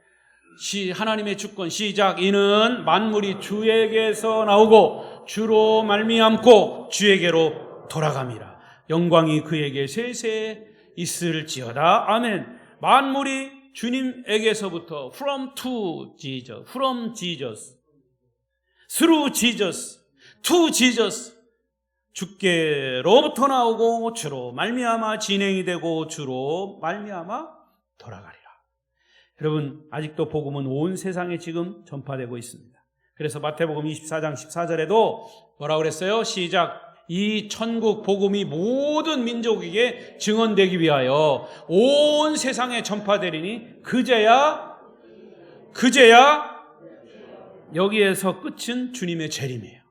하나님의 주권 시작. 이는 만물이 주에게서 나오고 주로 말미암고 주에게로 돌아감이라. 영광이 그에게 세세 있을지어다. 아멘. 만물이 주님에게서부터 from to Jesus, from Jesus, through Jesus, to Jesus, 주께로부터 나오고 주로 말미암아 진행이 되고 주로 말미암아 돌아가리라. 여러분, 아직도 복음은 온 세상에 지금 전파되고 있습니다. 그래서 마태복음 24장 14절에도 뭐라고 그랬어요? 시작. 이 천국 복음이 모든 민족에게 증언되기 위하여 온 세상에 전파되리니 그제야 여기에서 끝은 주님의 재림이에요.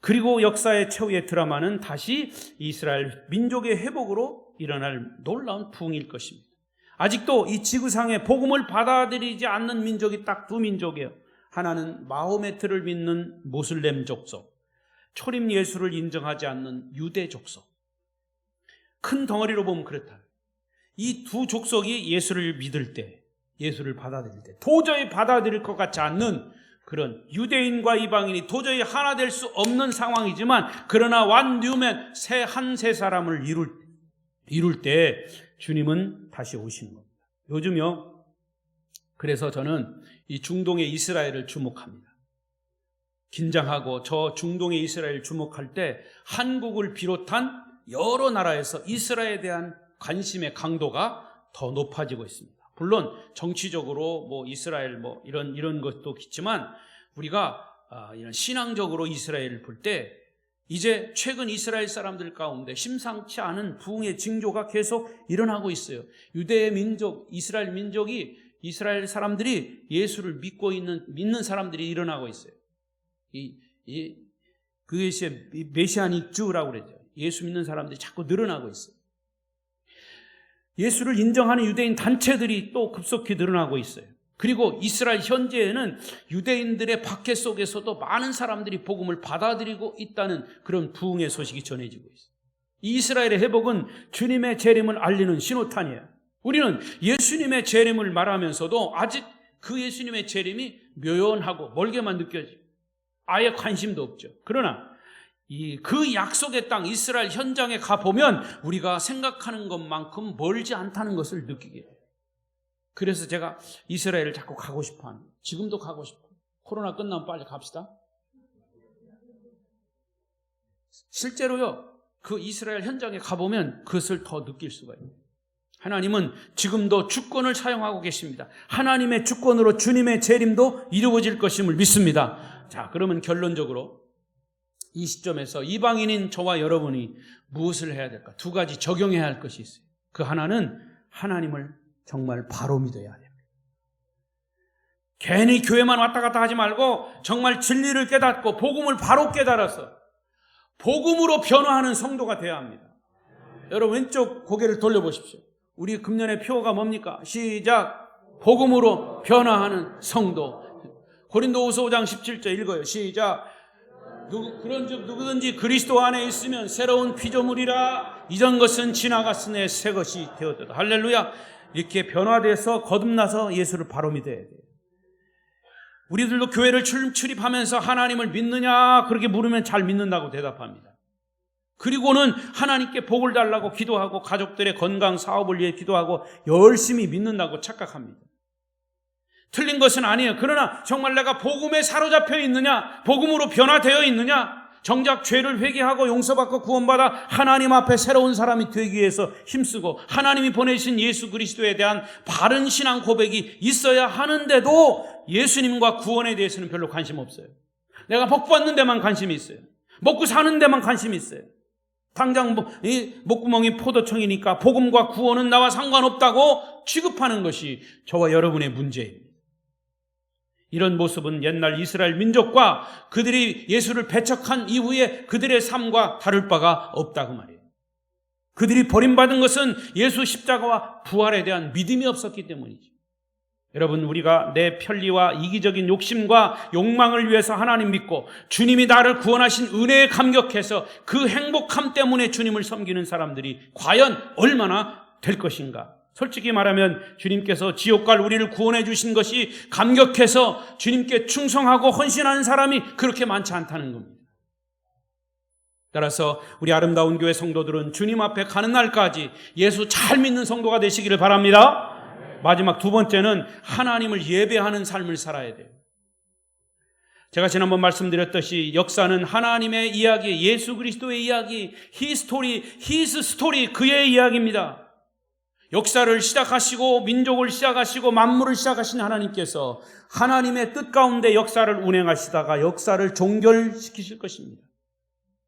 그리고 역사의 최후의 드라마는 다시 이스라엘 민족의 회복으로 일어날 놀라운 부흥일 것입니다. 아직도 이 지구상에 복음을 받아들이지 않는 민족이 딱 두 민족이에요. 하나는 마호메트를 믿는 모슬렘 족속, 초림 예수를 인정하지 않는 유대 족속. 큰 덩어리로 보면 그렇다. 이 두 족속이 예수를 믿을 때, 예수를 받아들일 때 도저히 받아들일 것 같지 않는 그런 유대인과 이방인이 도저히 하나 될 수 없는 상황이지만, 그러나 완 뉴맨 한 세 사람을 이룰 때 주님은 다시 오시는 겁니다. 요즘요, 그래서 저는 이 중동의 이스라엘을 주목합니다. 긴장하고 저 중동의 이스라엘 주목할 때 한국을 비롯한 여러 나라에서 이스라엘에 대한 관심의 강도가 더 높아지고 있습니다. 물론 정치적으로 뭐 이스라엘 뭐 이런 것도 있지만, 우리가 이런 신앙적으로 이스라엘을 볼 때 이제 최근 이스라엘 사람들 가운데 심상치 않은 부흥의 징조가 계속 일어나고 있어요. 유대 민족, 이스라엘 민족이, 이스라엘 사람들이 예수를 믿는 사람들이 일어나고 있어요. 그것이 메시아닉 주라고 그러죠. 예수 믿는 사람들이 자꾸 늘어나고 있어요. 예수를 인정하는 유대인 단체들이 또 급속히 늘어나고 있어요. 그리고 이스라엘 현재에는 유대인들의 박해 속에서도 많은 사람들이 복음을 받아들이고 있다는 그런 부흥의 소식이 전해지고 있어요. 이스라엘의 회복은 주님의 재림을 알리는 신호탄이에요. 우리는 예수님의 재림을 말하면서도 아직 그 예수님의 재림이 묘연하고 멀게만 느껴져요. 아예 관심도 없죠. 그러나 그 약속의 땅 이스라엘 현장에 가보면 우리가 생각하는 것만큼 멀지 않다는 것을 느끼게 돼요. 그래서 제가 이스라엘을 자꾸 가고 싶어 합니다. 지금도 가고 싶어요. 코로나 끝나면 빨리 갑시다. 실제로요, 그 이스라엘 현장에 가보면 그것을 더 느낄 수가 있어요. 하나님은 지금도 주권을 사용하고 계십니다. 하나님의 주권으로 주님의 재림도 이루어질 것임을 믿습니다. 자, 그러면 결론적으로 이 시점에서 이방인인 저와 여러분이 무엇을 해야 될까? 두 가지 적용해야 할 것이 있어요. 그 하나는 하나님을 정말 바로 믿어야 됩니다. 괜히 교회만 왔다 갔다 하지 말고 정말 진리를 깨닫고 복음을 바로 깨달아서 복음으로 변화하는 성도가 되어야 합니다. 여러분 왼쪽 고개를 돌려보십시오. 우리 금년의 표어가 뭡니까? 시작! 복음으로 변화하는 성도. 고린도후서 5장 17절 읽어요. 시작! 그런즉 누구든지 그리스도 안에 있으면 새로운 피조물이라, 이전 것은 지나갔으니 새 것이 되었다. 할렐루야. 이렇게 변화돼서 거듭나서 예수를 바로 믿어야 돼요. 우리들도 교회를 출입하면서 하나님을 믿느냐 그렇게 물으면 잘 믿는다고 대답합니다. 그리고는 하나님께 복을 달라고 기도하고 가족들의 건강 사업을 위해 기도하고 열심히 믿는다고 착각합니다. 틀린 것은 아니에요. 그러나 정말 내가 복음에 사로잡혀 있느냐, 복음으로 변화되어 있느냐, 정작 죄를 회개하고 용서받고 구원받아 하나님 앞에 새로운 사람이 되기 위해서 힘쓰고 하나님이 보내신 예수 그리스도에 대한 바른 신앙 고백이 있어야 하는데도 예수님과 구원에 대해서는 별로 관심 없어요. 내가 복 받는 데만 관심이 있어요. 먹고 사는 데만 관심이 있어요. 당장 이 목구멍이 포도청이니까 복음과 구원은 나와 상관없다고 취급하는 것이 저와 여러분의 문제입니다. 이런 모습은 옛날 이스라엘 민족과 그들이 예수를 배척한 이후에 그들의 삶과 다를 바가 없다고 말이에요. 그들이 버림받은 것은 예수 십자가와 부활에 대한 믿음이 없었기 때문이죠. 여러분, 우리가 내 편리와 이기적인 욕심과 욕망을 위해서 하나님 믿고 주님이 나를 구원하신 은혜에 감격해서 그 행복함 때문에 주님을 섬기는 사람들이 과연 얼마나 될 것인가? 솔직히 말하면 주님께서 지옥 갈 우리를 구원해 주신 것이 감격해서 주님께 충성하고 헌신하는 사람이 그렇게 많지 않다는 겁니다. 따라서 우리 아름다운 교회 성도들은 주님 앞에 가는 날까지 예수 잘 믿는 성도가 되시기를 바랍니다. 마지막 두 번째는 하나님을 예배하는 삶을 살아야 돼요. 제가 지난번 말씀드렸듯이 역사는 하나님의 이야기, 예수 그리스도의 이야기, His story, 그의 이야기입니다. 역사를 시작하시고 민족을 시작하시고 만물을 시작하신 하나님께서 하나님의 뜻 가운데 역사를 운행하시다가 역사를 종결시키실 것입니다.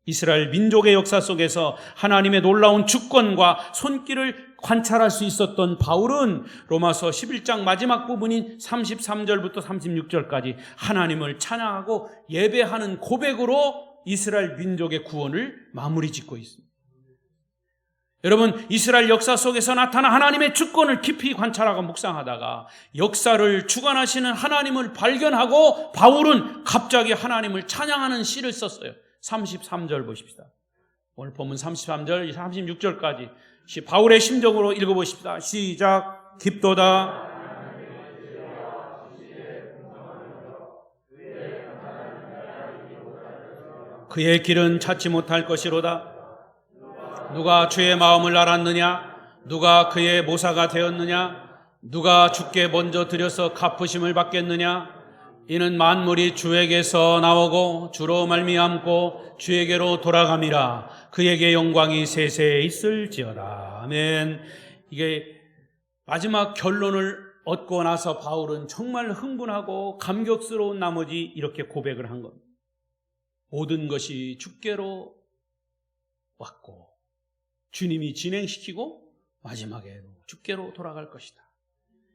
이스라엘 민족의 역사 속에서 하나님의 놀라운 주권과 손길을 관찰할 수 있었던 바울은 로마서 11장 마지막 부분인 33절부터 36절까지 하나님을 찬양하고 예배하는 고백으로 이스라엘 민족의 구원을 마무리 짓고 있습니다. 여러분, 이스라엘 역사 속에서 나타난 하나님의 주권을 깊이 관찰하고 묵상하다가 역사를 주관하시는 하나님을 발견하고 바울은 갑자기 하나님을 찬양하는 시를 썼어요. 33절 보십시다. 오늘 본문 33절, 36절까지 바울의 심정으로 읽어보십시다. 시작. 깊도다. 그의 길은 찾지 못할 것이로다. 누가 주의 마음을 알았느냐? 누가 그의 모사가 되었느냐? 누가 주께 먼저 드려서 갚으심을 받겠느냐? 이는 만물이 주에게서 나오고 주로 말미암고 주에게로 돌아감이라. 그에게 영광이 세세에 있을지어다. 아멘. 이게 마지막 결론을 얻고 나서 바울은 정말 흥분하고 감격스러운 나머지 이렇게 고백을 한 겁니다. 모든 것이 주께로 왔고 주님이 진행시키고 마지막에 주께로 돌아갈 것이다.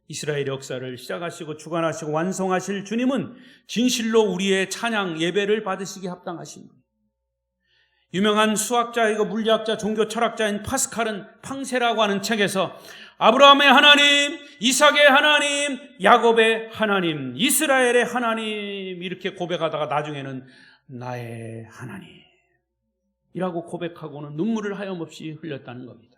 이스라엘 역사를 시작하시고 주관하시고 완성하실 주님은 진실로 우리의 찬양 예배를 받으시기 합당하신 분입니다. 유명한 수학자이고 물리학자, 종교 철학자인 파스칼은 팡세라고 하는 책에서 아브라함의 하나님, 이삭의 하나님, 야곱의 하나님, 이스라엘의 하나님 이렇게 고백하다가 나중에는 나의 하나님이라고 고백하고는 눈물을 하염없이 흘렸다는 겁니다.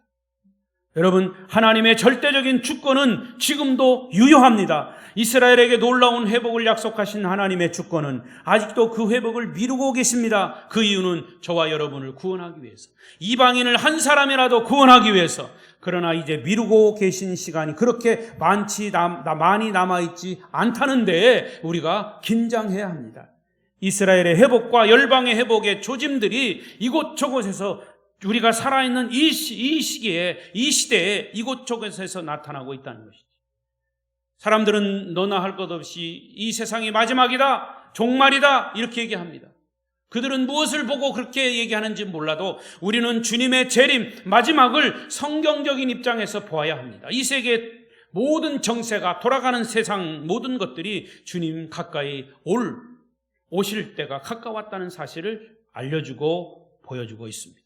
여러분, 하나님의 절대적인 주권은 지금도 유효합니다. 이스라엘에게 놀라운 회복을 약속하신 하나님의 주권은 아직도 그 회복을 미루고 계십니다. 그 이유는 저와 여러분을 구원하기 위해서, 이방인을 한 사람이라도 구원하기 위해서. 그러나 이제 미루고 계신 시간이 그렇게 많이 남아있지 않다는 데에 우리가 긴장해야 합니다. 이스라엘의 회복과 열방의 회복의 조짐들이 이곳저곳에서 우리가 살아있는 이 시기에, 이 시대에 이곳저곳에서 나타나고 있다는 것이죠. 사람들은 너나 할 것 없이 이 세상이 마지막이다, 종말이다 이렇게 얘기합니다. 그들은 무엇을 보고 그렇게 얘기하는지 몰라도 우리는 주님의 재림, 마지막을 성경적인 입장에서 보아야 합니다. 이 세계 모든 정세가, 돌아가는 세상 모든 것들이 주님 가까이 오실 때가 가까웠다는 사실을 알려주고 보여주고 있습니다.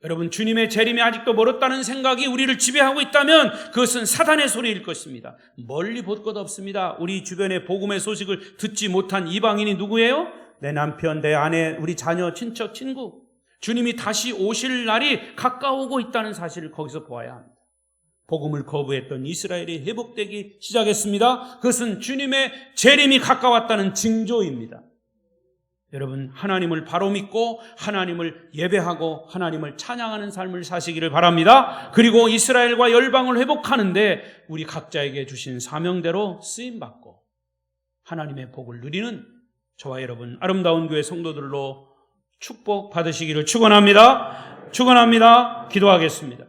여러분, 주님의 재림이 아직도 멀었다는 생각이 우리를 지배하고 있다면 그것은 사단의 소리일 것입니다. 멀리 볼 것 없습니다. 우리 주변에 복음의 소식을 듣지 못한 이방인이 누구예요? 내 남편, 내 아내, 우리 자녀, 친척, 친구. 주님이 다시 오실 날이 가까우고 있다는 사실을 거기서 보아야 합니다. 복음을 거부했던 이스라엘이 회복되기 시작했습니다. 그것은 주님의 재림이 가까웠다는 징조입니다. 여러분, 하나님을 바로 믿고 하나님을 예배하고 하나님을 찬양하는 삶을 사시기를 바랍니다. 그리고 이스라엘과 열방을 회복하는데 우리 각자에게 주신 사명대로 쓰임받고 하나님의 복을 누리는 저와 여러분 아름다운 교회 성도들로 축복 받으시기를 축원합니다. 기도하겠습니다.